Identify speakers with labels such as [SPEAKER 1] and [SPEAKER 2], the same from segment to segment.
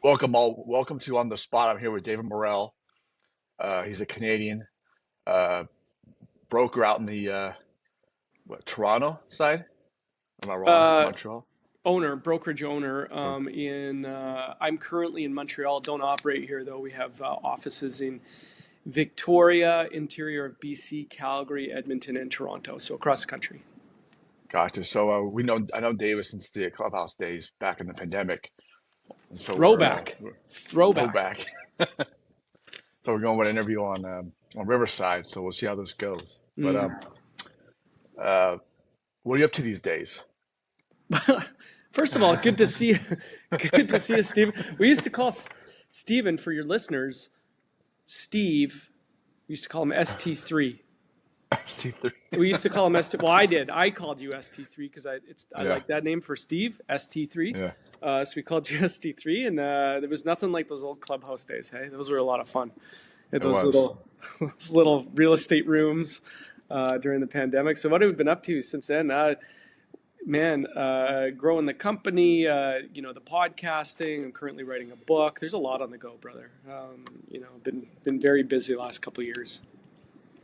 [SPEAKER 1] Welcome to On the Spot. I'm here with David Morrell. He's a Canadian uh, broker out in the Toronto side. Am I wrong?
[SPEAKER 2] Uh,
[SPEAKER 1] Montreal.
[SPEAKER 2] brokerage owner.
[SPEAKER 1] Bro-
[SPEAKER 2] I'm currently in Montreal. Don't operate here though. We have offices in Victoria, interior of BC, Calgary, Edmonton, and Toronto. So across the country.
[SPEAKER 1] Gotcha. So I know David since the clubhouse days back in the pandemic, and so
[SPEAKER 2] Throwback,
[SPEAKER 1] we're
[SPEAKER 2] throwback.
[SPEAKER 1] throwback. So we're going with an interview on Riverside. So we'll see how this goes. But
[SPEAKER 2] Mm.
[SPEAKER 1] uh, what are you up to these days?
[SPEAKER 2] First of all, good to see you. Good to see you, Steve. We used to call Steven, for your listeners, Steve. We used to call him ST3.
[SPEAKER 1] ST3.
[SPEAKER 2] We used to call him ST. Well, I did. I called you ST3 because I
[SPEAKER 1] Yeah,
[SPEAKER 2] like that name for Steve, ST3.
[SPEAKER 1] yeah,
[SPEAKER 2] So we called you ST3, and there was nothing like those old clubhouse days. Hey, those were a lot of fun. Had
[SPEAKER 1] it
[SPEAKER 2] those
[SPEAKER 1] was.
[SPEAKER 2] little those little real estate rooms during the pandemic. So what have we been up to since then? Growing the company, the podcasting. I'm currently writing a book. There's a lot on the go, brother. Been very busy the last couple of years.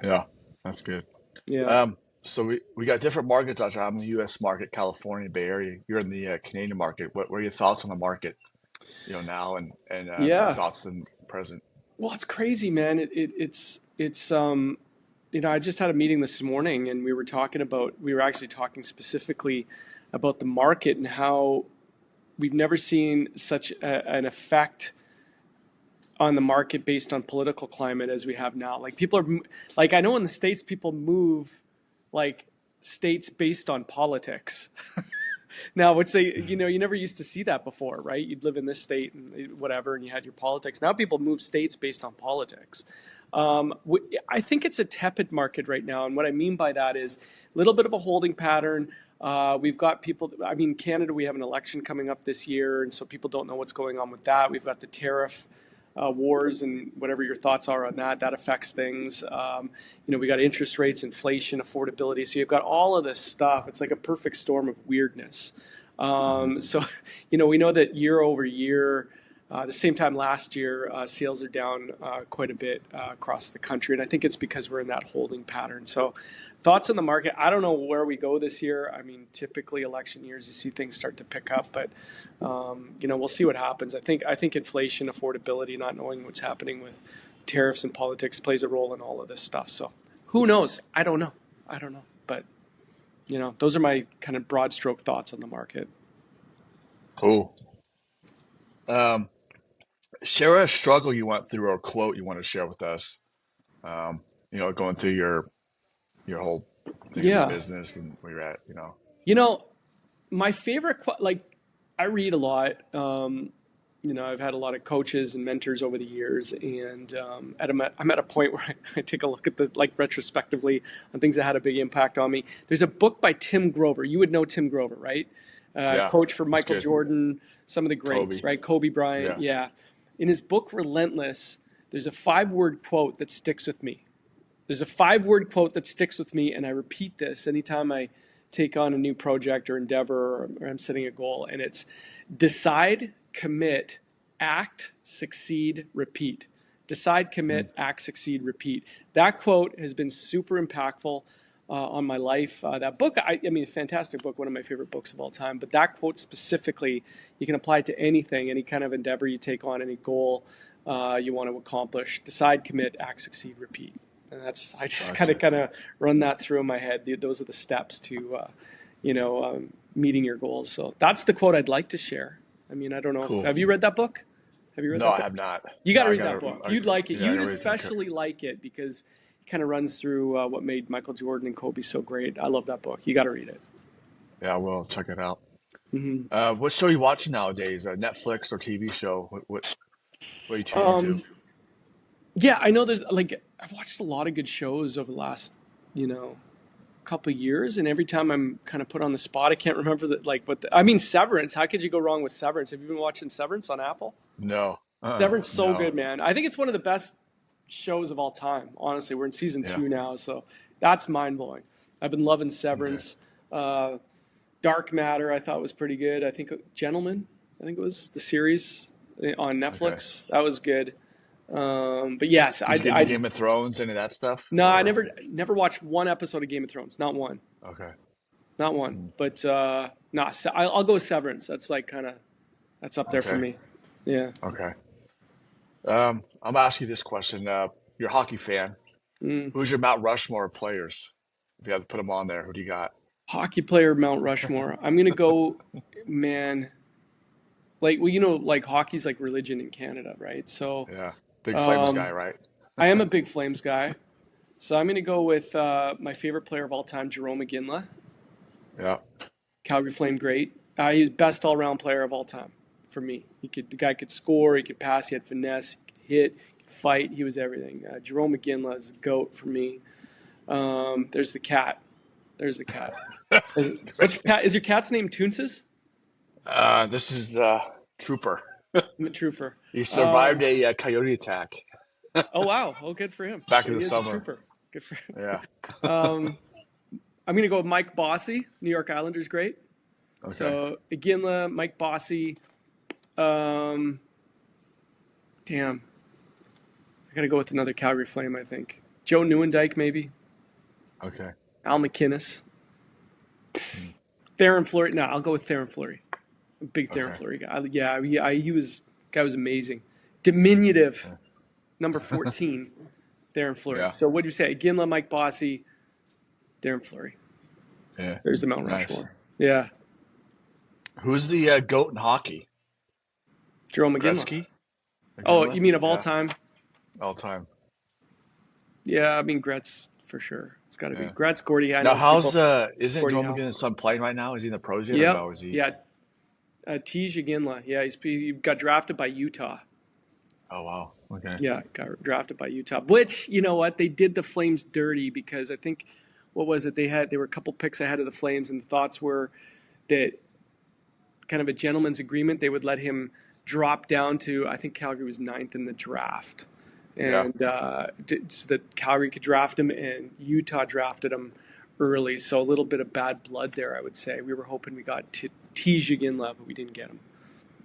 [SPEAKER 1] Yeah, that's good.
[SPEAKER 2] Yeah.
[SPEAKER 1] So we got different markets out there. I'm in the U.S. market, California, Bay Area. You're in the Canadian market. What are your thoughts on the market, now and
[SPEAKER 2] Yeah.
[SPEAKER 1] thoughts in present?
[SPEAKER 2] Well, it's crazy, man. I just had a meeting this morning and we were actually talking specifically about the market and how we've never seen such an effect on the market based on political climate as we have now. Like people are like, I know in the States, people move like states based on politics. Now, which you never used to see that before, right? You'd live in this state and whatever, and you had your politics. Now people move states based on politics. I think it's a tepid market right now. And what I mean by that is a little bit of a holding pattern. We've got people, I mean, Canada, we have an election coming up this year. And so people don't know what's going on with that. We've got the tariff wars and whatever your thoughts are on that, that affects things. We got interest rates, inflation, affordability. So you've got all of this stuff. It's like a perfect storm of weirdness.
[SPEAKER 1] Hmm.
[SPEAKER 2] We know that year over year, the same time last year, sales are down quite a bit across the country. And I think it's because we're in that holding pattern. So thoughts on the market? I don't know where we go this year. I mean, typically election years, you see things start to pick up, but we'll see what happens. I think inflation, affordability, not knowing what's happening with tariffs and politics plays a role in all of this stuff. So who knows? I don't know. But those are my kind of broad stroke thoughts on the market.
[SPEAKER 1] Cool. Um, Share a struggle you went through or a quote you want to share with us. Going through your whole thing in the
[SPEAKER 2] Yeah.
[SPEAKER 1] business and where you're at.
[SPEAKER 2] You know, my favorite, I read a lot. I've had a lot of coaches and mentors over the years, and I'm at a point where I take a look at the retrospectively on things that had a big impact on me. There's a book by Tim Grover. You would know Tim Grover, right?
[SPEAKER 1] Yeah,
[SPEAKER 2] Coach for
[SPEAKER 1] that's
[SPEAKER 2] Michael
[SPEAKER 1] good.
[SPEAKER 2] Jordan, some of the greats,
[SPEAKER 1] Kobe.
[SPEAKER 2] right? Kobe Bryant,
[SPEAKER 1] Yeah.
[SPEAKER 2] yeah. In his book Relentless, there's a 5-word quote that sticks with me. There's a 5-word quote that sticks with me, and I repeat this anytime I take on a new project or endeavor or I'm setting a goal, and it's decide, commit, act, succeed, repeat. Decide,
[SPEAKER 1] Mm,
[SPEAKER 2] commit, act, succeed, repeat. That quote has been super impactful on my life. That book, I mean, a fantastic book, one of my favorite books of all time. But that quote specifically, you can apply it to anything, any kind of endeavor you take on, any goal you want to accomplish. Decide, commit, act, succeed, repeat. And I just
[SPEAKER 1] gotcha.
[SPEAKER 2] kind of run that through in my head. Those are the steps to, meeting your goals. So that's the quote I'd like to share. I mean, I don't know if,
[SPEAKER 1] Cool.
[SPEAKER 2] have you read that book? Have you read
[SPEAKER 1] No,
[SPEAKER 2] that
[SPEAKER 1] I
[SPEAKER 2] book?
[SPEAKER 1] have not.
[SPEAKER 2] You got
[SPEAKER 1] No,
[SPEAKER 2] to
[SPEAKER 1] I
[SPEAKER 2] read
[SPEAKER 1] gotta.
[SPEAKER 2] that book. You'd like it.
[SPEAKER 1] Yeah, I
[SPEAKER 2] You'd
[SPEAKER 1] gotta read some.
[SPEAKER 2] especially like it because it kind of runs through what made Michael Jordan and Kobe so great. I love that book. You got to read it.
[SPEAKER 1] Yeah, I will check it out.
[SPEAKER 2] Hmm.
[SPEAKER 1] What show are you watching nowadays? A Netflix or TV show? What are you tuning into?
[SPEAKER 2] Um, yeah, I know I've watched a lot of good shows over the last, you know, couple of years, and every time I'm kind of put on the spot, I can't remember I mean, Severance. How could you go wrong with Severance? Have you been watching Severance on Apple?
[SPEAKER 1] No.
[SPEAKER 2] Severance, so
[SPEAKER 1] No.
[SPEAKER 2] good, man. I think it's one of the best shows of all time. Honestly, we're in season
[SPEAKER 1] Yeah.
[SPEAKER 2] 2 now, so that's mind blowing. I've been loving
[SPEAKER 1] Okay.
[SPEAKER 2] Severance. Dark Matter, I thought was pretty good. I think Gentleman, I think it was the series. on
[SPEAKER 1] Okay.
[SPEAKER 2] Netflix. That was good. But yes,
[SPEAKER 1] Did you get into Game of Thrones, any of that stuff?
[SPEAKER 2] no, I
[SPEAKER 1] Or
[SPEAKER 2] never watched one episode of Game of Thrones. Not one.
[SPEAKER 1] okay.
[SPEAKER 2] Not one.
[SPEAKER 1] Mm,
[SPEAKER 2] But nah, I'll go with Severance. That's like kind of that's up there for
[SPEAKER 1] okay.
[SPEAKER 2] me. Yeah.
[SPEAKER 1] Okay. I'm gonna ask you this question. You're a hockey fan.
[SPEAKER 2] Mm.
[SPEAKER 1] Who's your Mount Rushmore of players? If you had to put them on there, who do you got?
[SPEAKER 2] Hockey player Mount Rushmore. I'm gonna go, man. Like well, like hockey's like religion in Canada, right? So
[SPEAKER 1] Yeah. Big Flames guy,
[SPEAKER 2] um,
[SPEAKER 1] right?
[SPEAKER 2] I am a big Flames guy. So I'm gonna go with my favorite player of all time, Jerome McGinley,
[SPEAKER 1] Yeah.
[SPEAKER 2] Calgary Flame great. He's best all around player of all time for me. The guy could score, he could pass, he had finesse, he could hit, he could fight. He was everything. Jerome McGinley is a goat for me. There's the cat. There's the cat. What's your cat? Is your cat's name Toonces?
[SPEAKER 1] This is Trooper.
[SPEAKER 2] I'm a trooper.
[SPEAKER 1] He
[SPEAKER 2] Um,
[SPEAKER 1] survived a coyote attack
[SPEAKER 2] oh wow, oh good for him.
[SPEAKER 1] back
[SPEAKER 2] So
[SPEAKER 1] in the
[SPEAKER 2] he is a
[SPEAKER 1] summer.
[SPEAKER 2] trooper. Good for him.
[SPEAKER 1] Yeah.
[SPEAKER 2] I'm gonna go with Mike Bossy, New York Islanders great.
[SPEAKER 1] Okay.
[SPEAKER 2] So Iginla, Mike Bossy. Um, damn, I gotta go with another Calgary Flame. I think Joe Nieuwendyk maybe.
[SPEAKER 1] Okay.
[SPEAKER 2] Al McInnes.
[SPEAKER 1] Mm,
[SPEAKER 2] Theron Fleury. No, I'll go with Theron Fleury. I'm a big Theron
[SPEAKER 1] okay.
[SPEAKER 2] Fleury guy. Yeah, he was guy was amazing. Diminutive,
[SPEAKER 1] Yeah.
[SPEAKER 2] number 14, Theron Fleury.
[SPEAKER 1] Yeah.
[SPEAKER 2] So what do you say? Iginla, Mike Bossy, Theron Fleury.
[SPEAKER 1] Yeah.
[SPEAKER 2] There's the Mount
[SPEAKER 1] Nice.
[SPEAKER 2] Rushmore. Yeah,
[SPEAKER 1] Who's the goat in hockey?
[SPEAKER 2] Jerome McGinley.
[SPEAKER 1] Gretzky?
[SPEAKER 2] Oh,
[SPEAKER 1] McGinley?
[SPEAKER 2] you mean of all
[SPEAKER 1] Yeah.
[SPEAKER 2] time?
[SPEAKER 1] All time.
[SPEAKER 2] Yeah, I mean Gretz for sure. It's got to be
[SPEAKER 1] Yeah.
[SPEAKER 2] Gretz, Gordy. I
[SPEAKER 1] Now,
[SPEAKER 2] know people.
[SPEAKER 1] isn't
[SPEAKER 2] Gordy
[SPEAKER 1] Joe
[SPEAKER 2] Howe.
[SPEAKER 1] McGinnis' son playing right now? Is he in the pros yet or
[SPEAKER 2] Yep.
[SPEAKER 1] no? Is he?
[SPEAKER 2] Yeah. Tej Iginla. Yeah, he got drafted by Utah.
[SPEAKER 1] Oh, wow. Okay.
[SPEAKER 2] Yeah, got drafted by Utah. Which you know what they did the Flames dirty because I think what was it they were a couple picks ahead of the Flames and the thoughts were that kind of a gentleman's agreement they would let him drop down to I think Calgary was ninth in the draft.
[SPEAKER 1] Yeah.
[SPEAKER 2] And so that Calgary could draft him, and Utah drafted him early. So a little bit of bad blood there, I would say. We were hoping we got Tej Iginla, but we didn't get him.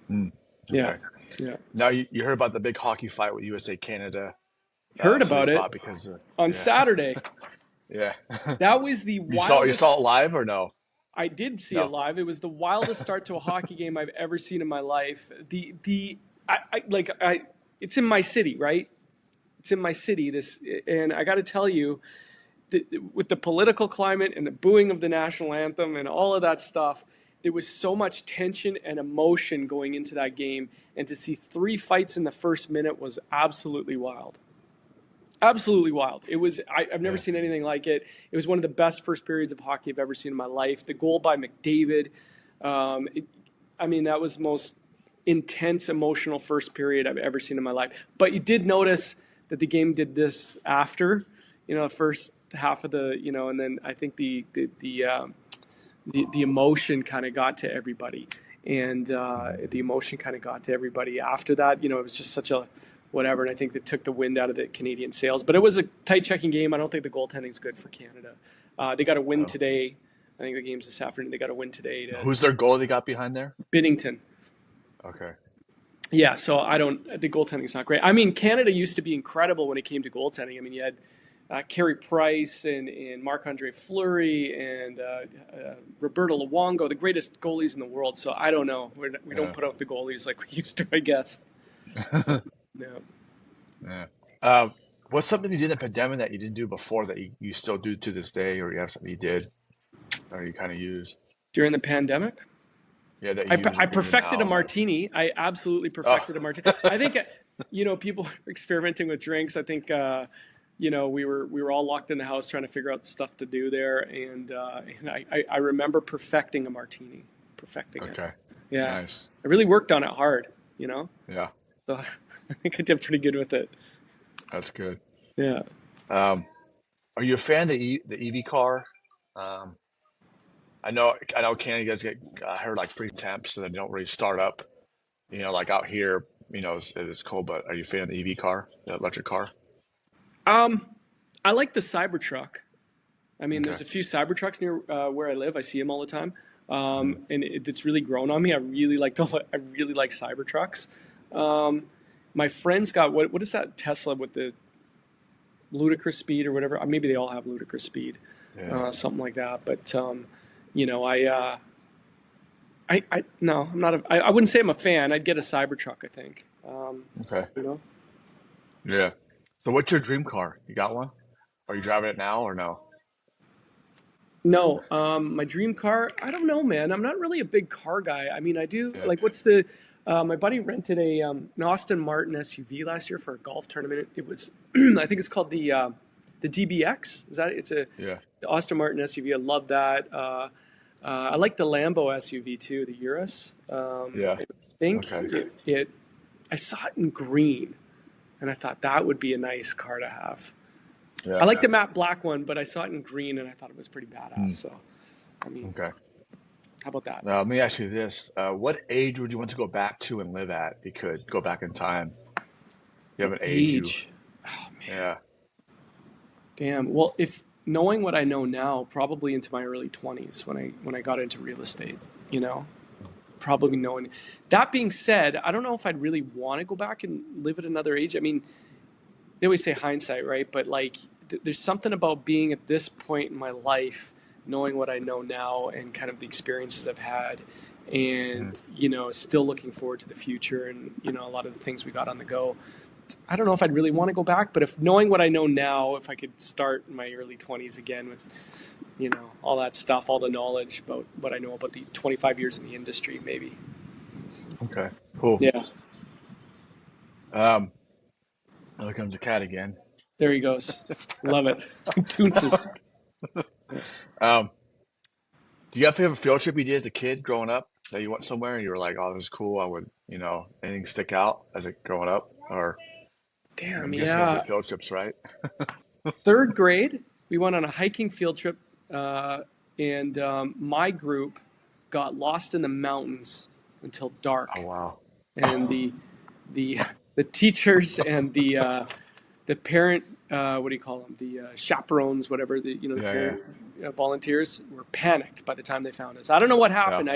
[SPEAKER 1] Mm,
[SPEAKER 2] Yeah,
[SPEAKER 1] okay.
[SPEAKER 2] yeah.
[SPEAKER 1] Now, you heard about the big hockey fight with USA Canada.
[SPEAKER 2] Heard
[SPEAKER 1] So they
[SPEAKER 2] about
[SPEAKER 1] fought
[SPEAKER 2] it
[SPEAKER 1] because,
[SPEAKER 2] on
[SPEAKER 1] yeah.
[SPEAKER 2] Saturday.
[SPEAKER 1] Yeah.
[SPEAKER 2] That was the
[SPEAKER 1] You saw it
[SPEAKER 2] wildest.
[SPEAKER 1] live or no?
[SPEAKER 2] I did see it
[SPEAKER 1] No.
[SPEAKER 2] live. It was the wildest start to a hockey game I've ever seen in my life. It's in my city, right? It's in my city. And I got to tell you, with the political climate and the booing of the national anthem and all of that stuff, there was so much tension and emotion going into that game. And to see 3 fights in the first minute was absolutely wild. Absolutely wild. It was. I've never
[SPEAKER 1] Yeah.
[SPEAKER 2] seen anything like it. It was one of the best first periods of hockey I've ever seen in my life. The goal by McDavid. That was the most intense, emotional first period I've ever seen in my life. But you did notice that the game did this after, the first half of and then I think the emotion kind of got to everybody, and the emotion kind of got to everybody after that. It was just such a whatever, and I think that took the wind out of the Canadian sails. But it was a tight checking game. I don't think the goaltending is good for Canada. They got to win
[SPEAKER 1] Oh.
[SPEAKER 2] today. I think the game's this afternoon. They got to win today to
[SPEAKER 1] Who's their goalie they got behind there?
[SPEAKER 2] Binnington.
[SPEAKER 1] Okay.
[SPEAKER 2] Yeah, so the goaltending's not great. I mean, Canada used to be incredible when it came to goaltending. I mean, you had Carey Price and Marc-Andre Fleury and Roberto Luongo, the greatest goalies in the world. So I don't know. We don't
[SPEAKER 1] Yeah.
[SPEAKER 2] put out the goalies like we used to, I guess. No.
[SPEAKER 1] Yeah. What's something you did in the pandemic that you didn't do before that you still do to this day, or you have something you did or you kind of use?
[SPEAKER 2] During the pandemic?
[SPEAKER 1] Yeah, that
[SPEAKER 2] I,
[SPEAKER 1] you use
[SPEAKER 2] I
[SPEAKER 1] even
[SPEAKER 2] perfected a
[SPEAKER 1] now. Like,
[SPEAKER 2] martini. I absolutely
[SPEAKER 1] oh,
[SPEAKER 2] perfected a martini. I think, people are experimenting with drinks. I think, we were all locked in the house trying to figure out stuff to do there, and I remember perfecting a martini, perfecting it.
[SPEAKER 1] okay.
[SPEAKER 2] Yeah,
[SPEAKER 1] Nice.
[SPEAKER 2] I really worked on it hard.
[SPEAKER 1] Yeah,
[SPEAKER 2] So I think I did pretty good with it.
[SPEAKER 1] that's good.
[SPEAKER 2] Yeah.
[SPEAKER 1] Um, are you a fan of the EV car? Um, I know Canada, you guys get, I heard like free temps, so they don't really start up. Like out here, it's cold, but are you a fan of the EV car, the electric car?
[SPEAKER 2] Um, I like the Cybertruck. I mean,
[SPEAKER 1] Okay.
[SPEAKER 2] there's a few Cybertrucks near where I live. I see them all the time, and it's really grown on me. I really like Cybertrucks. My friend's got what is that Tesla with the ludicrous speed or whatever? Maybe they all have ludicrous speed,
[SPEAKER 1] Yeah.
[SPEAKER 2] something like that. But you know, I no, I'm not. I wouldn't say I'm a fan. I'd get a Cybertruck, I think.
[SPEAKER 1] Okay.
[SPEAKER 2] You know.
[SPEAKER 1] Yeah. So what's your dream car? You got one? Are you driving it now or no?
[SPEAKER 2] No, my dream car. I don't know, man. I'm not really a big car guy. I mean, I do
[SPEAKER 1] Yeah.
[SPEAKER 2] like. What's the? My buddy rented an Austin Martin SUV last year for a golf tournament. It was, I think it's called the DBX. Is that? It's a
[SPEAKER 1] Yeah.
[SPEAKER 2] the Austin Martin SUV. I love that. I like the Lambo SUV too, the Urus.
[SPEAKER 1] Yeah.
[SPEAKER 2] I think
[SPEAKER 1] Okay.
[SPEAKER 2] it. I saw it in green, and I thought that would be a nice car to have. I
[SPEAKER 1] Yeah.
[SPEAKER 2] like the matte black one, but I saw it in green, and I thought it was pretty badass.
[SPEAKER 1] Hmm.
[SPEAKER 2] So, I mean,
[SPEAKER 1] Okay.
[SPEAKER 2] how about that?
[SPEAKER 1] Now, let me ask you this. What age would you want to go back to and live at if you could go back in time? You have
[SPEAKER 2] What
[SPEAKER 1] an age you,
[SPEAKER 2] age? Oh man,
[SPEAKER 1] yeah.
[SPEAKER 2] damn. Well, if knowing what I know now, probably into my early 20s when I got into real estate, you know, probably knowing. That being said, I don't know if I'd really want to go back and live at another age. I mean, they always say hindsight, right? But like, there's something about being at this point in my life, knowing what I know now and kind of the experiences I've had, and
[SPEAKER 1] Mhm.
[SPEAKER 2] you know, still looking forward to the future and you know a lot of the things we got on the go. I don't know if I'd really want to go back, but if knowing what I know now, if I could start in my early 20s again with, you know, all that stuff, all the knowledge about what I know about the 25 years in the industry, maybe.
[SPEAKER 1] Okay. Cool.
[SPEAKER 2] Yeah,
[SPEAKER 1] Um, there comes the cat again.
[SPEAKER 2] there he goes. Love it. Toonces. Yeah.
[SPEAKER 1] Um, do you have a field trip you did as a kid growing up that you went somewhere and you were like, "Oh, this is cool." I would, anything stick out as it growing up, or
[SPEAKER 2] Damn,
[SPEAKER 1] I'm guessing it was
[SPEAKER 2] yeah.
[SPEAKER 1] your field trips, right?
[SPEAKER 2] Third grade, we went on a hiking field trip, and my group got lost in the mountains until
[SPEAKER 1] Oh
[SPEAKER 2] dark,
[SPEAKER 1] wow.
[SPEAKER 2] and the the teachers and the parent, what do you call them, the chaperones, whatever, the you know the
[SPEAKER 1] Yeah, yeah,
[SPEAKER 2] parent volunteers were panicked by the time they found us. I don't know what
[SPEAKER 1] yeah,
[SPEAKER 2] happened.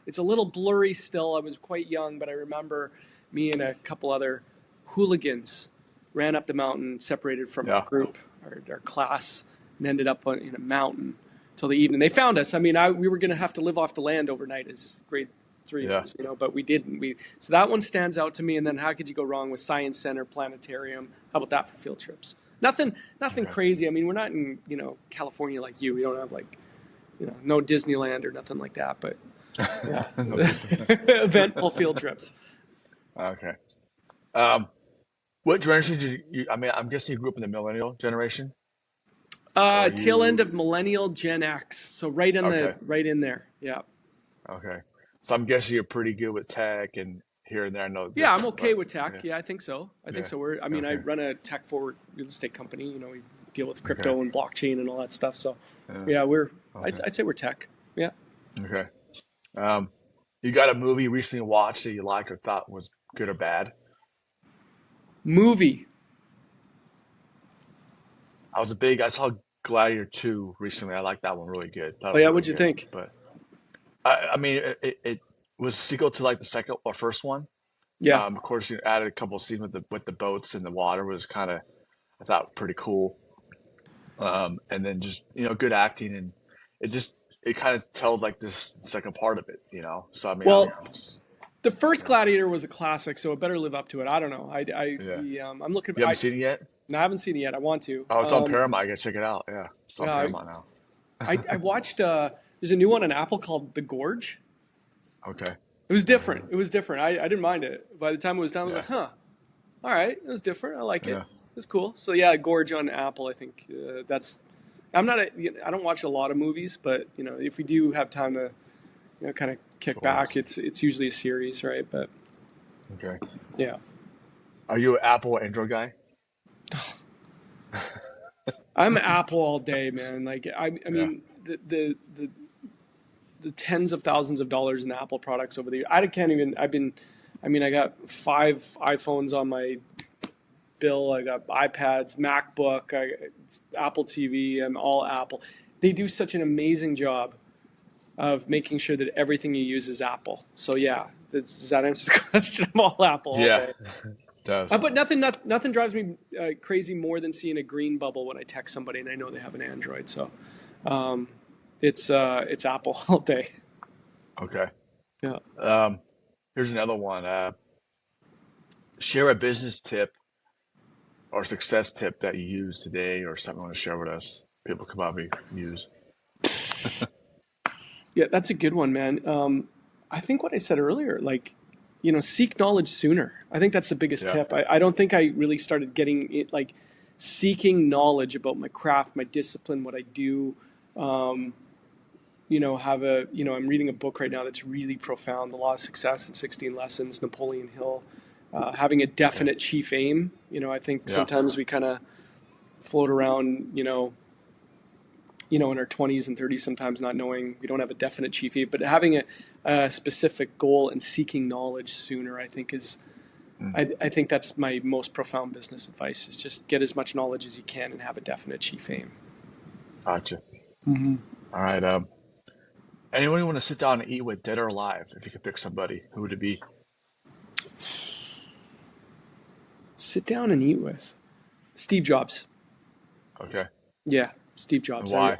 [SPEAKER 2] It's a little blurry still. I was quite young, but I remember me and a couple other hooligans ran up the mountain, separated from our
[SPEAKER 1] yeah,
[SPEAKER 2] group, our class, and ended up in a mountain till the evening. They found us. I mean, we were going to have to live off the land overnight as grade
[SPEAKER 1] yeah.
[SPEAKER 2] threeers, you know, but we didn't. So that one stands out to me. And then how could you go wrong with Science Center, Planetarium? How about that for field trips? Nothing
[SPEAKER 1] Okay.
[SPEAKER 2] crazy. I mean, we're not in California like you. We don't have like no Disneyland or nothing like that. But yeah,
[SPEAKER 1] No Disney.
[SPEAKER 2] eventful field trips.
[SPEAKER 1] Okay. Um, what generation did you? I mean, I'm guessing you grew up in the millennial generation, or
[SPEAKER 2] Tail end
[SPEAKER 1] you?
[SPEAKER 2] of millennial Gen X. So
[SPEAKER 1] Okay.
[SPEAKER 2] right in there. Yeah.
[SPEAKER 1] Okay. So I'm guessing you're pretty good with tech and here and there. I know
[SPEAKER 2] Yeah, I'm
[SPEAKER 1] different,
[SPEAKER 2] okay
[SPEAKER 1] but
[SPEAKER 2] with
[SPEAKER 1] yeah,
[SPEAKER 2] tech. Yeah, I think so. I think
[SPEAKER 1] yeah.
[SPEAKER 2] so. I mean, I
[SPEAKER 1] Okay.
[SPEAKER 2] run a tech forward real estate company. You know, we deal with
[SPEAKER 1] Okay.
[SPEAKER 2] crypto and blockchain and all that stuff. So,
[SPEAKER 1] Yeah.
[SPEAKER 2] yeah,
[SPEAKER 1] Okay.
[SPEAKER 2] I'd say we're tech. Yeah.
[SPEAKER 1] Okay. Um, you got a movie you recently watched that you liked or thought was good or bad?
[SPEAKER 2] Movie.
[SPEAKER 1] I saw Gladiator 2 recently. I liked that one really good. Thought it
[SPEAKER 2] Oh
[SPEAKER 1] was
[SPEAKER 2] yeah,
[SPEAKER 1] really
[SPEAKER 2] what'd you
[SPEAKER 1] good.
[SPEAKER 2] think?
[SPEAKER 1] But I mean, it was a sequel to like the second or first one.
[SPEAKER 2] Yeah.
[SPEAKER 1] Of course, you added a couple of scenes with the boats and the water was kind of, I thought, pretty cool. And then just, good acting and it just, it kind of told like this second part of it. So, I mean,
[SPEAKER 2] Well, the first
[SPEAKER 1] yeah,
[SPEAKER 2] Gladiator was a classic, so it better live up to it. I don't know.
[SPEAKER 1] yeah.
[SPEAKER 2] I'm looking.
[SPEAKER 1] You haven't seen it yet?
[SPEAKER 2] No, I haven't seen it yet. I want to.
[SPEAKER 1] Oh, it's on Paramount. I gotta check it out. Yeah, it's on
[SPEAKER 2] Yeah,
[SPEAKER 1] Paramount now.
[SPEAKER 2] I watched. There's a new one on Apple called The Gorge.
[SPEAKER 1] Okay.
[SPEAKER 2] It was
[SPEAKER 1] Never heard
[SPEAKER 2] different.
[SPEAKER 1] of
[SPEAKER 2] It was different. I didn't mind it. By the time it was done, I was
[SPEAKER 1] it.
[SPEAKER 2] like, huh, all right, it was different. I like it.
[SPEAKER 1] Yeah,
[SPEAKER 2] It's cool. So yeah, Gorge on Apple. I think that's. I'm not. I don't watch a lot of movies, but if we do have time to, kind of kick
[SPEAKER 1] yeah.
[SPEAKER 2] back, it's usually a series, right? But
[SPEAKER 1] Okay.
[SPEAKER 2] yeah,
[SPEAKER 1] Are you an Apple or Android guy?
[SPEAKER 2] I'm Apple all day, man. Like I
[SPEAKER 1] Yeah.
[SPEAKER 2] mean the tens of thousands of dollars in Apple products over the years. I can't even. I got 5 iPhones on my bill. I got iPads, MacBook, Apple TV. I'm all Apple. They do such an amazing job of making sure that everything you use is Apple. So yeah, Does that answer the question? I'm all Apple all
[SPEAKER 1] Yeah,
[SPEAKER 2] day.
[SPEAKER 1] it does.
[SPEAKER 2] But nothing drives me crazy more than seeing a green bubble when I text somebody and I know they have an Android. So um, it's Apple all day.
[SPEAKER 1] Okay.
[SPEAKER 2] Yeah.
[SPEAKER 1] Um, Here's another one. Share a business tip or success tip that you use today, or something you want to share with us. People could probably use.
[SPEAKER 2] Yeah, that's a good one, man. I think what I said earlier, like, seek knowledge sooner. I think that's the biggest
[SPEAKER 1] Yeah.
[SPEAKER 2] tip. I don't think I really started getting it, like, seeking knowledge about my craft, my discipline, what I do. Um, I'm reading a book right now that's really profound, The Law of Success in 16 Lessons, Napoleon Hill. Having a
[SPEAKER 1] Okay.
[SPEAKER 2] definite chief aim. I think
[SPEAKER 1] Yeah.
[SPEAKER 2] sometimes we kind of float around, in our 20s and 30s, sometimes not knowing, we don't have a definite chief aim, but having a specific goal and seeking knowledge sooner, I think
[SPEAKER 1] Mm,
[SPEAKER 2] I think that's my most profound business advice, is just get as much knowledge as you can and have a definite chief aim.
[SPEAKER 1] gotcha.
[SPEAKER 2] Mm-hmm.
[SPEAKER 1] All right. Anyone you want to sit down and eat with, dead or alive? If you could pick somebody, who would it be?
[SPEAKER 2] Sit down and eat with Steve Jobs.
[SPEAKER 1] Okay.
[SPEAKER 2] Yeah, Steve
[SPEAKER 1] And
[SPEAKER 2] Jobs.
[SPEAKER 1] why?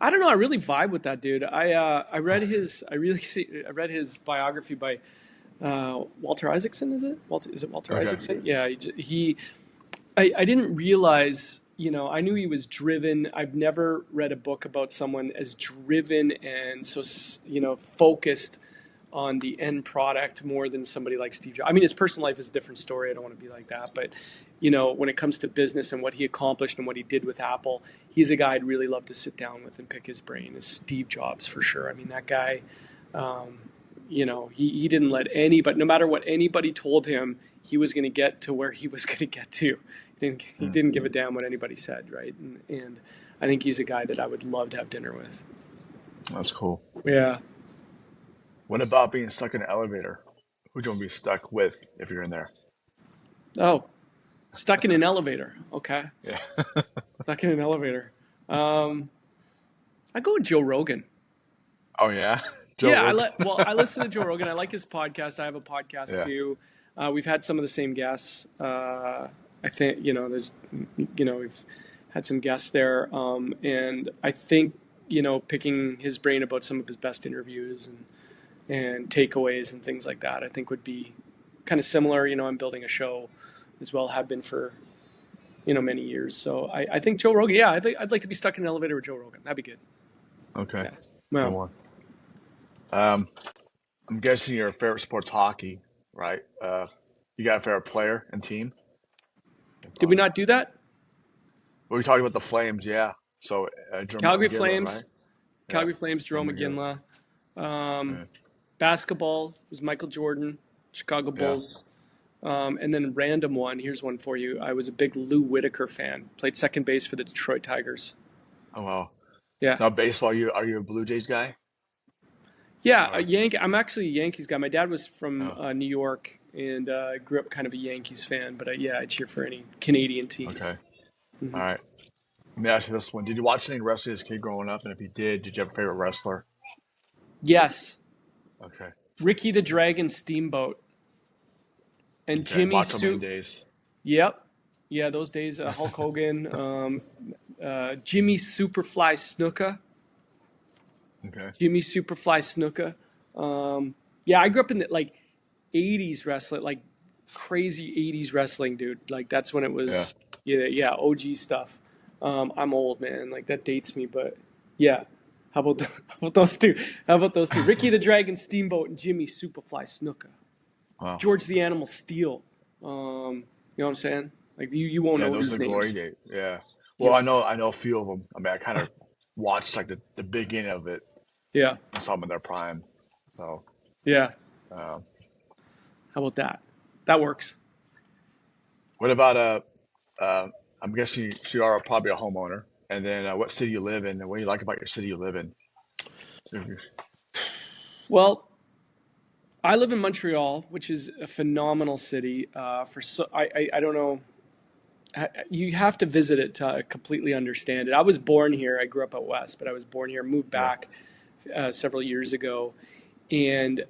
[SPEAKER 2] I don't know. I really vibe with that dude. I read his biography by Walter Isaacson. Is it Walter
[SPEAKER 1] Okay.
[SPEAKER 2] Isaacson? Yeah. I didn't realize. I knew he was driven. I've never read a book about someone as driven and so focused on the end product more than somebody like Steve Jobs. I mean, his personal life is a different story. I don't want to be like that, but when it comes to business and what he accomplished and what he did with Apple, he's a guy I'd really love to sit down with and pick his brain. Is Steve Jobs for sure. I mean, that guy. Um, he didn't let anybody, no matter what anybody told him, he was going to get to where he was going to get to. He
[SPEAKER 1] Mm,
[SPEAKER 2] didn't give a damn what anybody said, right? And I think he's a guy that I would love to have dinner with.
[SPEAKER 1] that's cool.
[SPEAKER 2] Yeah.
[SPEAKER 1] What about being stuck in an elevator? Who do you want to be stuck with if you're in there?
[SPEAKER 2] Oh, stuck in an elevator. Okay.
[SPEAKER 1] Yeah.
[SPEAKER 2] Stuck in an elevator. Um, I go with Joe Rogan.
[SPEAKER 1] Oh yeah. Joe
[SPEAKER 2] Yeah,
[SPEAKER 1] Rogan.
[SPEAKER 2] I listen to Joe Rogan. I like his podcast. I have a podcast
[SPEAKER 1] Yeah.
[SPEAKER 2] too. We've had some of the same guests. I think we've had some guests there, and I think picking his brain about some of his best interviews and takeaways and things like that, I think would be kind of similar. I'm building a show as well, have been for many years. So I think Joe Rogan. Yeah, I'd like to be stuck in an elevator with Joe Rogan. That'd be good.
[SPEAKER 1] Okay.
[SPEAKER 2] Yeah.
[SPEAKER 1] Good
[SPEAKER 2] Well,
[SPEAKER 1] one. Um, I'm guessing your favorite sport's hockey, right? You got a favorite player and team?
[SPEAKER 2] did we
[SPEAKER 1] Probably.
[SPEAKER 2] not do that?
[SPEAKER 1] We were talking about the Flames, yeah. So Jerome
[SPEAKER 2] Calgary
[SPEAKER 1] McGinley, right?
[SPEAKER 2] Flames.
[SPEAKER 1] Yeah.
[SPEAKER 2] Calgary Flames, Jerome
[SPEAKER 1] Jerome McGinley.
[SPEAKER 2] McGinley. Um,
[SPEAKER 1] Yeah.
[SPEAKER 2] Basketball was Michael Jordan, Chicago
[SPEAKER 1] Yeah.
[SPEAKER 2] Bulls. And then random one. Here's one for you. I was a big Lou Whitaker fan. Played second base for the Detroit Tigers.
[SPEAKER 1] Oh well.
[SPEAKER 2] Yeah,
[SPEAKER 1] Now baseball, are you a Blue Jays guy?
[SPEAKER 2] yeah.
[SPEAKER 1] Or
[SPEAKER 2] I'm actually a Yankees guy. My dad was from
[SPEAKER 1] oh,
[SPEAKER 2] New York and grew up kind of a Yankees fan. But yeah, I cheer for any Canadian team.
[SPEAKER 1] okay. All
[SPEAKER 2] Hmm.
[SPEAKER 1] right. Let me ask you this one. Did you watch any wrestling as a kid growing up? And if you did you have a favorite wrestler?
[SPEAKER 2] Yes,
[SPEAKER 1] Okay.
[SPEAKER 2] Ricky the Dragon Steamboat and
[SPEAKER 1] Okay.
[SPEAKER 2] Jimmy
[SPEAKER 1] Macho Man
[SPEAKER 2] Su.
[SPEAKER 1] days.
[SPEAKER 2] Yep. Yeah, those days. Hulk Hogan, Jimmy Superfly Snuka.
[SPEAKER 1] Okay.
[SPEAKER 2] Jimmy Superfly Snuka. Yeah, I grew up in the like '80s wrestling, like crazy '80s wrestling, dude. Like that's when it
[SPEAKER 1] Yeah.
[SPEAKER 2] was, yeah, OG stuff. I'm old, man. Like that dates me, but yeah. How about those two? How about those two? Ricky the Dragon Steamboat and Jimmy Superfly Snuka.
[SPEAKER 1] Wow.
[SPEAKER 2] George the Animal Steel. You know what I'm saying? Like you won't
[SPEAKER 1] Yeah,
[SPEAKER 2] know
[SPEAKER 1] those are
[SPEAKER 2] these
[SPEAKER 1] the glory
[SPEAKER 2] names.
[SPEAKER 1] days. Yeah. Well,
[SPEAKER 2] Yeah,
[SPEAKER 1] I know a few of them. I mean, I kind of watched like the beginning of it.
[SPEAKER 2] yeah,
[SPEAKER 1] I saw them in their prime. So,
[SPEAKER 2] yeah.
[SPEAKER 1] um,
[SPEAKER 2] How about that? That works.
[SPEAKER 1] what about I'm guessing you are probably a homeowner. And then what city you live in, and what do you like about your city you live in?
[SPEAKER 2] Well, I live in Montreal, which is a phenomenal city. I don't know. You have to visit it to completely understand it. I was born here. I grew up out west, but I was born here, moved
[SPEAKER 1] Yeah.
[SPEAKER 2] back several years ago, and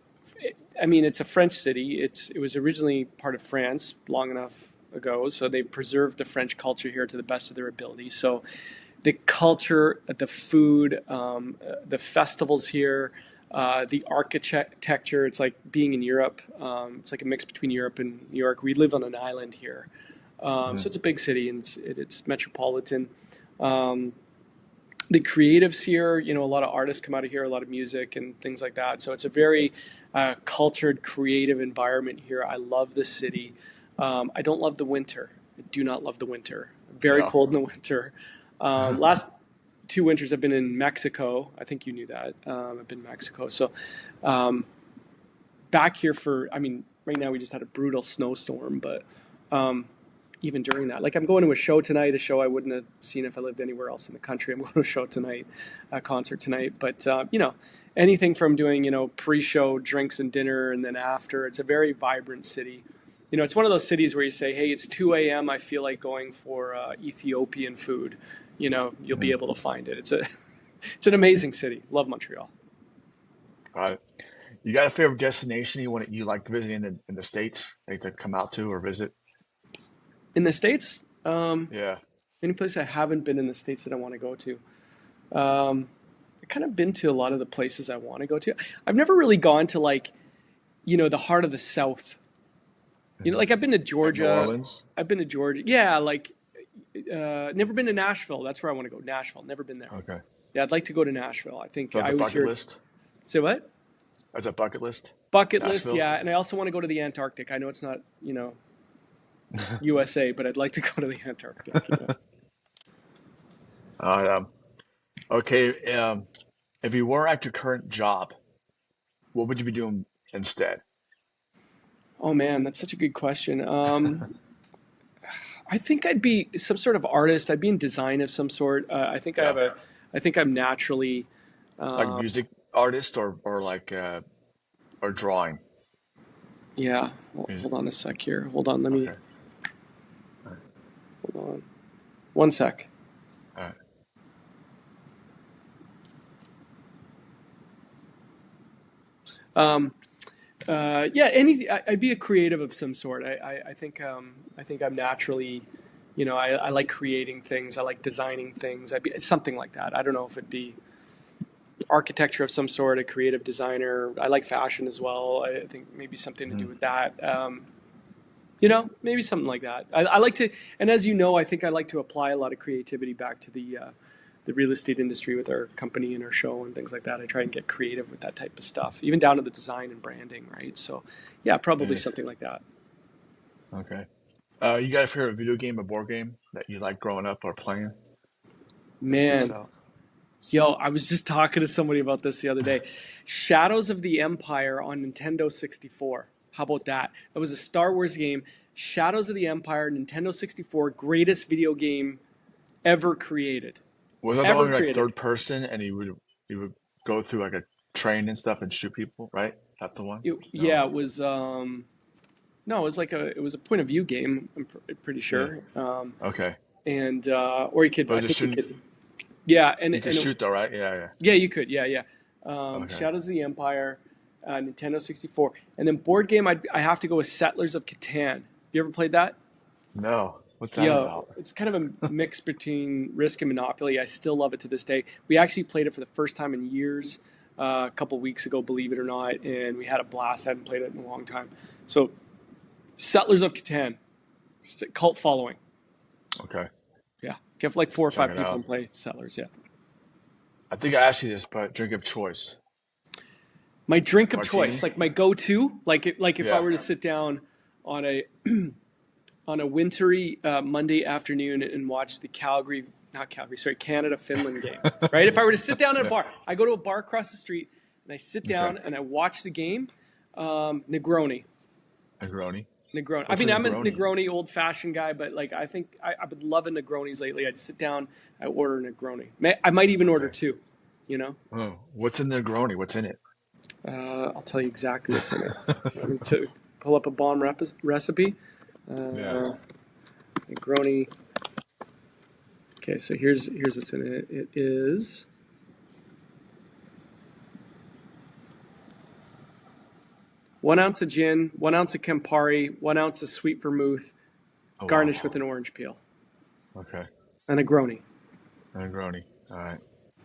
[SPEAKER 2] I mean, it's a French city. It was originally part of France long enough ago, so they've preserved the French culture here to the best of their ability. So the culture, the food, the festivals here, the architecture. It's like being in Europe. It's like a mix between Europe and New York. We live on an island here, so it's a big city and it's metropolitan. Um, the creatives here, a lot of artists come out of here, a lot of music and things like that. So it's a very cultured, creative environment here. I love the city. I don't love the winter. I do not love the winter. Very
[SPEAKER 1] Yeah.
[SPEAKER 2] cold in the winter. Last 2 winters I've been in Mexico. I think you knew that. I've been in Mexico. So back here I mean, right now we just had a brutal snowstorm, but even during that, like I'm going to a show tonight, a show I wouldn't have seen if I lived anywhere else in the country. I'm going to a show tonight, a concert tonight. But, anything from doing, pre-show drinks and dinner and then after, it's a very vibrant city. It's one of those cities where you say, hey, it's 2 a.m. I feel like going for Ethiopian food. You'll be able to find it. It's an amazing city. Love Montreal.
[SPEAKER 1] Got it. You got a favorite destination you like visiting in the States, like to come out to or visit?
[SPEAKER 2] In the States,
[SPEAKER 1] Yeah.
[SPEAKER 2] any place I haven't been in the States that I want to go to. I've kind of been to a lot of the places I want to go to. I've never really gone to the heart of the South. Like I've been to
[SPEAKER 1] Like New
[SPEAKER 2] Georgia.
[SPEAKER 1] Orleans?
[SPEAKER 2] I've been to Georgia. Yeah, never been to Nashville. That's where I want to go. Nashville. Never been there.
[SPEAKER 1] Okay.
[SPEAKER 2] Yeah, I'd like to go to Nashville. I think
[SPEAKER 1] So it's
[SPEAKER 2] I
[SPEAKER 1] a
[SPEAKER 2] was
[SPEAKER 1] bucket
[SPEAKER 2] here.
[SPEAKER 1] list?
[SPEAKER 2] Say what?
[SPEAKER 1] That's a bucket list?
[SPEAKER 2] Bucket list.
[SPEAKER 1] Nashville?
[SPEAKER 2] Yeah, and I also want to go to the Antarctic. I know it's not USA, but I'd like to go to the Antarctic.
[SPEAKER 1] Um, okay. If you were at your current job, what would you be doing instead?
[SPEAKER 2] Oh man, that's such a good question. I think I'd be some sort of artist. I'd be in design of some sort.
[SPEAKER 1] Yeah.
[SPEAKER 2] I think I'm naturally.
[SPEAKER 1] Like
[SPEAKER 2] Uh,
[SPEAKER 1] music artist or like or drawing?
[SPEAKER 2] yeah.
[SPEAKER 1] Music.
[SPEAKER 2] Hold on a sec here. Hold on. Let me.
[SPEAKER 1] Okay. All right.
[SPEAKER 2] Hold on. One sec.
[SPEAKER 1] All right.
[SPEAKER 2] Um, yeah. Anything. I'd be a creative of some sort. I think. I think I'm naturally. I like creating things. I like designing things. I'd be something like that. I don't know if it'd be architecture of some sort, a creative designer. I like fashion as well. I think maybe something to do
[SPEAKER 1] Mm.
[SPEAKER 2] with that. Maybe something like that. I like to, and as you know, I think I like to apply a lot of creativity back to the real estate industry with our company and our show and things like that. I try and get creative with that type of stuff, even down to the design and branding, right? So, yeah, probably
[SPEAKER 1] Yeah.
[SPEAKER 2] something like that.
[SPEAKER 1] Okay. You got a favorite video game or board game that you like growing up or playing that sticks
[SPEAKER 2] Man,
[SPEAKER 1] out?
[SPEAKER 2] yo, I was just talking to somebody about this the other day. Shadows of the Empire on Nintendo 64. How about that? That was a Star Wars game. Shadows of the Empire, Nintendo 64, greatest video game ever created.
[SPEAKER 1] Was that the one
[SPEAKER 2] Ever
[SPEAKER 1] where like
[SPEAKER 2] created.
[SPEAKER 1] third person and you would go through like a train and stuff and shoot people, right? That the one?
[SPEAKER 2] Yeah,
[SPEAKER 1] No.
[SPEAKER 2] it was no, it was a point of view game, pretty
[SPEAKER 1] Yeah.
[SPEAKER 2] sure.
[SPEAKER 1] Okay.
[SPEAKER 2] And or you could
[SPEAKER 1] But
[SPEAKER 2] I
[SPEAKER 1] just
[SPEAKER 2] think you
[SPEAKER 1] shouldn't
[SPEAKER 2] could yeah,
[SPEAKER 1] you can shoot though, right? Yeah, yeah.
[SPEAKER 2] yeah, you could. Yeah, yeah.
[SPEAKER 1] Okay.
[SPEAKER 2] Shadows of the Empire, Nintendo 64. And then board game I have to go with Settlers of Catan. You ever played that?
[SPEAKER 1] No. What's that
[SPEAKER 2] Yeah,
[SPEAKER 1] about?
[SPEAKER 2] it's kind of a mix between Risk and Monopoly. I still love it to this day. We actually played it for the first time in years a couple weeks ago, believe it or not, and we had a blast. I hadn't played it in a long time. So, Settlers of Catan, it's a cult following.
[SPEAKER 1] Okay.
[SPEAKER 2] Yeah, get like four or
[SPEAKER 1] Check
[SPEAKER 2] five
[SPEAKER 1] it
[SPEAKER 2] people
[SPEAKER 1] out.
[SPEAKER 2] and play Settlers. Yeah,
[SPEAKER 1] I think I asked you this, but drink of choice.
[SPEAKER 2] my drink of choice,
[SPEAKER 1] Martini?
[SPEAKER 2] like my go-to, like if I
[SPEAKER 1] Yeah.
[SPEAKER 2] were to sit down on a on a wintry Monday afternoon and watch the not Calgary, sorry, Canada Finland game, right? If I were to sit down at a
[SPEAKER 1] Yeah.
[SPEAKER 2] bar, I go to a bar across the street and I sit
[SPEAKER 1] Okay.
[SPEAKER 2] down and I watch the game. Negroni,
[SPEAKER 1] Negroni.
[SPEAKER 2] Negroni. I
[SPEAKER 1] What's a
[SPEAKER 2] mean, I'm a
[SPEAKER 1] Negroni?
[SPEAKER 2] Negroni old-fashioned guy, but like I think I've been loving Negronis lately. I'd sit down, I order a Negroni. I might even order
[SPEAKER 1] Okay.
[SPEAKER 2] two. You know,
[SPEAKER 1] Oh, what's a Negroni? What's in it?
[SPEAKER 2] I'll tell you exactly what's in it. Let me pull up a bomb recipe.
[SPEAKER 1] Yeah.
[SPEAKER 2] Uh, Negroni. Okay, so here's what's in it. It is 1 ounce of gin, 1 ounce of Campari, 1 ounce of sweet vermouth,
[SPEAKER 1] Oh,
[SPEAKER 2] garnished
[SPEAKER 1] wow.
[SPEAKER 2] with an orange peel,
[SPEAKER 1] Okay.
[SPEAKER 2] and a Negroni.
[SPEAKER 1] Negroni. All right.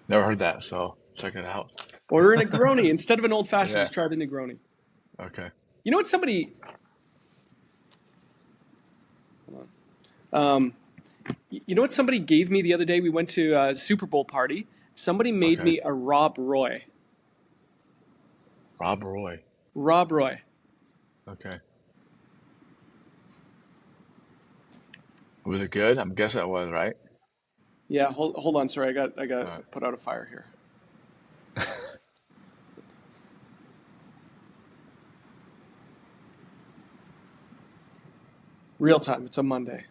[SPEAKER 1] Never heard that, so check it out.
[SPEAKER 2] Order a Negroni instead of an old fashioned.
[SPEAKER 1] Yeah.
[SPEAKER 2] Just try the Negroni.
[SPEAKER 1] Okay.
[SPEAKER 2] You know what somebody? Hold on. You know what somebody gave me the other day? We went to a Super Bowl party. Somebody made
[SPEAKER 1] Okay.
[SPEAKER 2] me a Rob Roy.
[SPEAKER 1] Rob Roy.
[SPEAKER 2] Rob Roy.
[SPEAKER 1] Okay. Was it good? I'm guessing it was, right?
[SPEAKER 2] Yeah, hold on. Sorry, I
[SPEAKER 1] All
[SPEAKER 2] got
[SPEAKER 1] right.
[SPEAKER 2] put out a fire here. Real time. It's a Monday.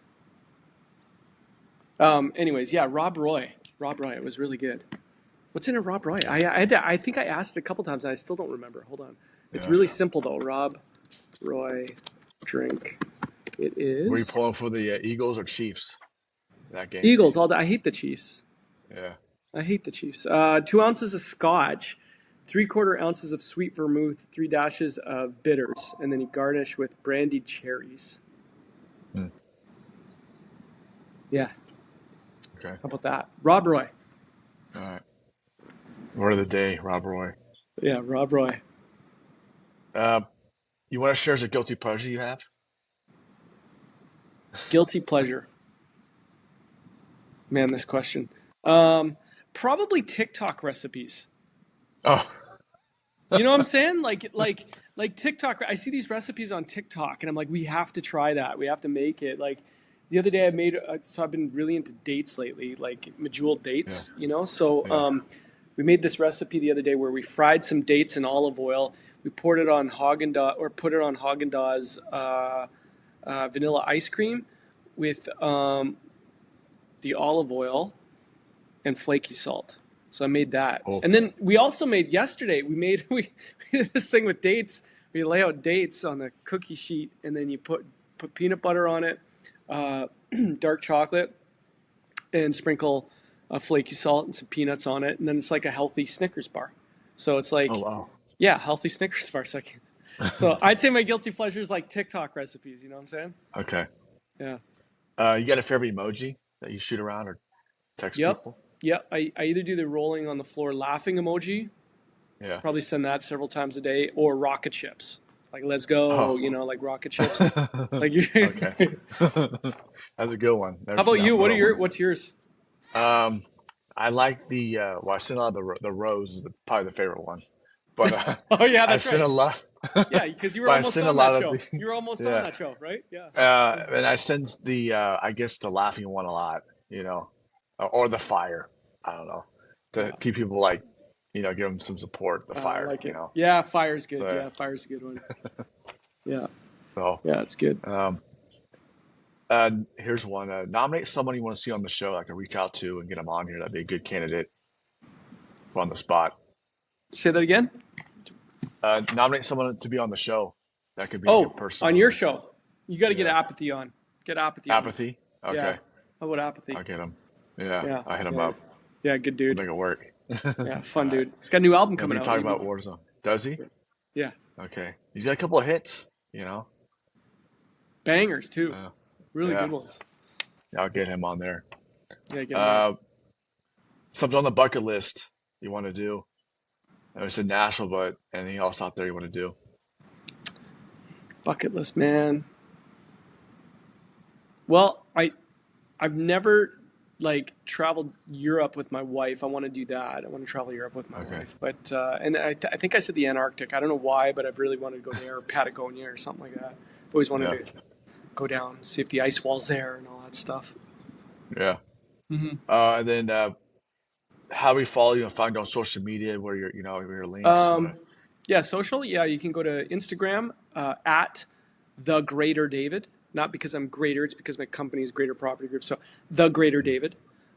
[SPEAKER 2] Anyways, yeah, Rob Roy. Rob Roy. It was really good. What's in a Rob Roy? I think I asked a couple times and I still don't remember. Hold on. It's
[SPEAKER 1] Yeah.
[SPEAKER 2] really simple though. Rob Roy drink. It
[SPEAKER 1] Were you
[SPEAKER 2] is
[SPEAKER 1] pulling for the Eagles or Chiefs that game?
[SPEAKER 2] Eagles. All day. I hate the Chiefs.
[SPEAKER 1] Yeah.
[SPEAKER 2] I hate the Chiefs. 2 ounces of scotch, 3/4 ounces of sweet vermouth, 3 dashes of bitters, and then you garnish with brandied cherries.
[SPEAKER 1] Hmm.
[SPEAKER 2] Yeah,
[SPEAKER 1] Okay.
[SPEAKER 2] how about that? Rob Roy.
[SPEAKER 1] All right. Word of the day, Rob Roy.
[SPEAKER 2] Yeah, Rob Roy.
[SPEAKER 1] Uh, you want to share as a guilty pleasure you have?
[SPEAKER 2] Guilty pleasure. Man, this question. Probably TikTok recipes.
[SPEAKER 1] Oh,
[SPEAKER 2] You know what I'm saying? Like TikTok. I see these recipes on TikTok, and I'm like, we have to try that. We have to make it. Like the other day, I made. So I've been really into dates lately, like medjool
[SPEAKER 1] yeah,
[SPEAKER 2] dates. You know, so
[SPEAKER 1] yeah.
[SPEAKER 2] we made this recipe the other day where we fried some dates in olive oil. We poured it on Haagen-Dazs or put it on Haagen-Dazs vanilla ice cream with the olive oil and flaky salt. So I made that.
[SPEAKER 1] Oh,
[SPEAKER 2] And then we also made yesterday, we did this thing with dates. We lay out dates on the cookie sheet and then you put peanut butter on it, uh, dark chocolate, and sprinkle flaky salt and some peanuts on it. And then it's like a healthy Snickers bar. So it's
[SPEAKER 1] oh
[SPEAKER 2] like,
[SPEAKER 1] wow.
[SPEAKER 2] yeah, healthy Snickers bar. So I'd say my guilty pleasure is like TikTok recipes. You know what I'm saying?
[SPEAKER 1] Okay.
[SPEAKER 2] Yeah.
[SPEAKER 1] You got a favorite emoji that you shoot around or text
[SPEAKER 2] Yep.
[SPEAKER 1] people?
[SPEAKER 2] Yep. I either do the rolling on the floor laughing emoji,
[SPEAKER 1] Yeah.
[SPEAKER 2] probably send that several times a day, or rocket ships. Like let's go,
[SPEAKER 1] Oh.
[SPEAKER 2] like rocket ships. Like you
[SPEAKER 1] Okay. That's a good one. Never
[SPEAKER 2] How about
[SPEAKER 1] seen
[SPEAKER 2] you?
[SPEAKER 1] that one.
[SPEAKER 2] What's yours?
[SPEAKER 1] Um, I like the well, I seen a lot of the rose is probably the favorite one, but
[SPEAKER 2] Oh yeah,
[SPEAKER 1] I've
[SPEAKER 2] that's
[SPEAKER 1] seen a
[SPEAKER 2] right.
[SPEAKER 1] lot,
[SPEAKER 2] Yeah, because you were
[SPEAKER 1] but I've
[SPEAKER 2] almost
[SPEAKER 1] seen a
[SPEAKER 2] on that
[SPEAKER 1] lot of
[SPEAKER 2] show.
[SPEAKER 1] the
[SPEAKER 2] You were almost on
[SPEAKER 1] yeah,
[SPEAKER 2] that show, right? Yeah.
[SPEAKER 1] and I send the I guess the laughing one a lot, or the fire. I don't know to
[SPEAKER 2] Yeah.
[SPEAKER 1] keep people like, give them some support. The
[SPEAKER 2] I
[SPEAKER 1] fire,
[SPEAKER 2] like it. Yeah, fire's good.
[SPEAKER 1] so
[SPEAKER 2] Yeah, fire's a good one. Yeah.
[SPEAKER 1] so
[SPEAKER 2] Yeah, it's good.
[SPEAKER 1] um, here's one. Nominate someone you want to see on the show. I can reach out to and get them on here. That'd be a good candidate on the spot.
[SPEAKER 2] Say that again?
[SPEAKER 1] Nominate someone to be on the show. That could be a good
[SPEAKER 2] Oh,
[SPEAKER 1] person
[SPEAKER 2] on
[SPEAKER 1] on
[SPEAKER 2] your
[SPEAKER 1] this.
[SPEAKER 2] show. You got to get
[SPEAKER 1] Yeah.
[SPEAKER 2] apathy on. Get apathy on.
[SPEAKER 1] Apathy.
[SPEAKER 2] Yeah.
[SPEAKER 1] Okay.
[SPEAKER 2] How about apathy?
[SPEAKER 1] I'll get him. Yeah.
[SPEAKER 2] Yeah.
[SPEAKER 1] I'll hit him
[SPEAKER 2] Yeah.
[SPEAKER 1] up.
[SPEAKER 2] Yeah, good
[SPEAKER 1] We'll
[SPEAKER 2] dude.
[SPEAKER 1] make it work.
[SPEAKER 2] Yeah,
[SPEAKER 1] All
[SPEAKER 2] fun
[SPEAKER 1] right.
[SPEAKER 2] dude. He's got a new album
[SPEAKER 1] Yeah, we
[SPEAKER 2] coming
[SPEAKER 1] can
[SPEAKER 2] out.
[SPEAKER 1] talk about Warzone. Does he?
[SPEAKER 2] Yeah.
[SPEAKER 1] Okay. He's got a couple of hits.
[SPEAKER 2] Bangers too.
[SPEAKER 1] Uh,
[SPEAKER 2] Really
[SPEAKER 1] yeah.
[SPEAKER 2] good ones.
[SPEAKER 1] Yeah, I'll get him on there.
[SPEAKER 2] Yeah, get him on.
[SPEAKER 1] Uh, Something on the bucket list you want to do. I know it's in Nashville, but anything else out there you want to do?
[SPEAKER 2] Bucket list, man. Well, I've never like traveled Europe with my wife. I want to do that. I want to travel Europe with my
[SPEAKER 1] Okay.
[SPEAKER 2] wife. But and I think I said the Antarctic. I don't know why, but I've really wanted to go there, or Patagonia or something like that. I've always wanted
[SPEAKER 1] Yeah.
[SPEAKER 2] to go down, see if the ice wall's there and all that stuff.
[SPEAKER 1] Yeah.
[SPEAKER 2] Hmm.
[SPEAKER 1] And then how we follow you and find you on social media where your links.
[SPEAKER 2] Yeah, social. Yeah, you can go to Instagram at the Greater David. Not because I'm greater, it's because my company is Greater Property Group. So the Greater David.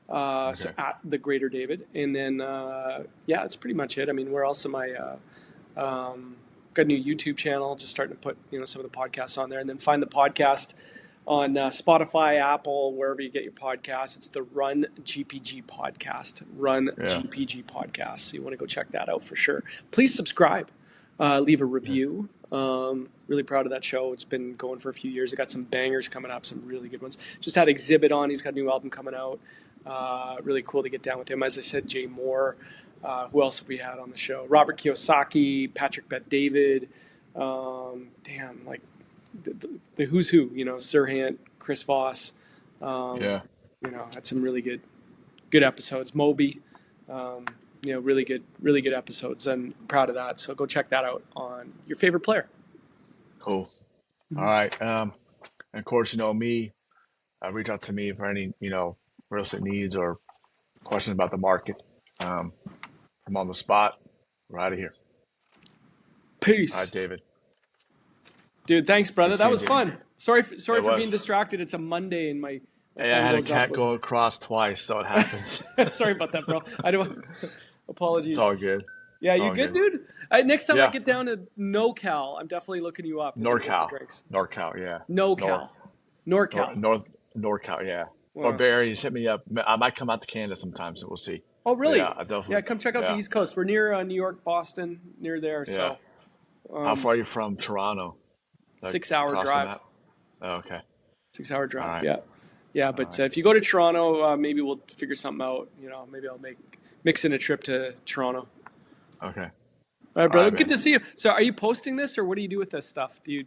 [SPEAKER 2] So
[SPEAKER 1] Okay.
[SPEAKER 2] at the Greater David, and then yeah, that's pretty much it. I mean, where else am I? Got a new YouTube channel. Just starting to put some of the podcasts on there, and then find the podcast on Spotify, Apple, wherever you get your podcasts. It's the Run GPG podcast. Run
[SPEAKER 1] Yeah.
[SPEAKER 2] GPG podcast. So you want to go check that out for sure. Please subscribe. leave a
[SPEAKER 1] Yeah.
[SPEAKER 2] review. Really proud of that show. It's been going for a few years. It got some bangers coming up, some really good ones. Just had Exhibit on. He's got a new album coming out. Really cool to get down with him. As I said, Jay Moore. Who else have we had on the show? Robert Kiyosaki, Patrick Bet-David. Like the who's who. Sirhan, Chris Voss.
[SPEAKER 1] Yeah.
[SPEAKER 2] Had some really good episodes. Moby. Really good episodes, and proud of that. So go check that out on your favorite player.
[SPEAKER 1] Cool. All right. And of course, me, reach out to me for any, real estate needs or questions about the market. I'm on the spot. We're out of here. All right,
[SPEAKER 2] Peace,
[SPEAKER 1] David.
[SPEAKER 2] dude. Thanks,
[SPEAKER 1] Good
[SPEAKER 2] brother. That
[SPEAKER 1] seeing
[SPEAKER 2] was
[SPEAKER 1] you, David.
[SPEAKER 2] fun. Sorry
[SPEAKER 1] It
[SPEAKER 2] for being
[SPEAKER 1] was.
[SPEAKER 2] distracted. It's a Monday, and my
[SPEAKER 1] Hey, I
[SPEAKER 2] phone
[SPEAKER 1] had a
[SPEAKER 2] goes up
[SPEAKER 1] cat
[SPEAKER 2] with.
[SPEAKER 1] go across twice, so it happens.
[SPEAKER 2] Sorry about that, bro. I don't.
[SPEAKER 1] It's
[SPEAKER 2] Apologies.
[SPEAKER 1] all good.
[SPEAKER 2] Yeah, you
[SPEAKER 1] All
[SPEAKER 2] good,
[SPEAKER 1] good.
[SPEAKER 2] dude? Next time I
[SPEAKER 1] Yeah.
[SPEAKER 2] get down to NoCal, I'm definitely looking you up. We're gonna go for
[SPEAKER 1] NorCal.
[SPEAKER 2] drinks.
[SPEAKER 1] NorCal, yeah. Nor
[SPEAKER 2] NoCal, NorCal.
[SPEAKER 1] North NorCal, yeah. Or
[SPEAKER 2] Wow.
[SPEAKER 1] Barry, just hit me up. I might come out to Canada sometime, so we'll see.
[SPEAKER 2] Oh,
[SPEAKER 1] But yeah,
[SPEAKER 2] really?
[SPEAKER 1] I
[SPEAKER 2] Yeah,
[SPEAKER 1] definitely,
[SPEAKER 2] come check out the
[SPEAKER 1] yeah,
[SPEAKER 2] East Coast. We're near New York, Boston, near there.
[SPEAKER 1] yeah.
[SPEAKER 2] So,
[SPEAKER 1] How
[SPEAKER 2] um,
[SPEAKER 1] far are you from Toronto? Like
[SPEAKER 2] 6 hour
[SPEAKER 1] across the
[SPEAKER 2] drive.
[SPEAKER 1] map? Oh, okay.
[SPEAKER 2] 6 hour
[SPEAKER 1] All
[SPEAKER 2] drive.
[SPEAKER 1] right.
[SPEAKER 2] Yeah, yeah.
[SPEAKER 1] All
[SPEAKER 2] But
[SPEAKER 1] right.
[SPEAKER 2] if you go to Toronto, maybe we'll figure something out. Maybe I'll mix in a trip to Toronto.
[SPEAKER 1] Okay.
[SPEAKER 2] All right,
[SPEAKER 1] All
[SPEAKER 2] brother.
[SPEAKER 1] right,
[SPEAKER 2] Good
[SPEAKER 1] man.
[SPEAKER 2] to see you. So, are you posting this, or what do you do with this stuff? Do you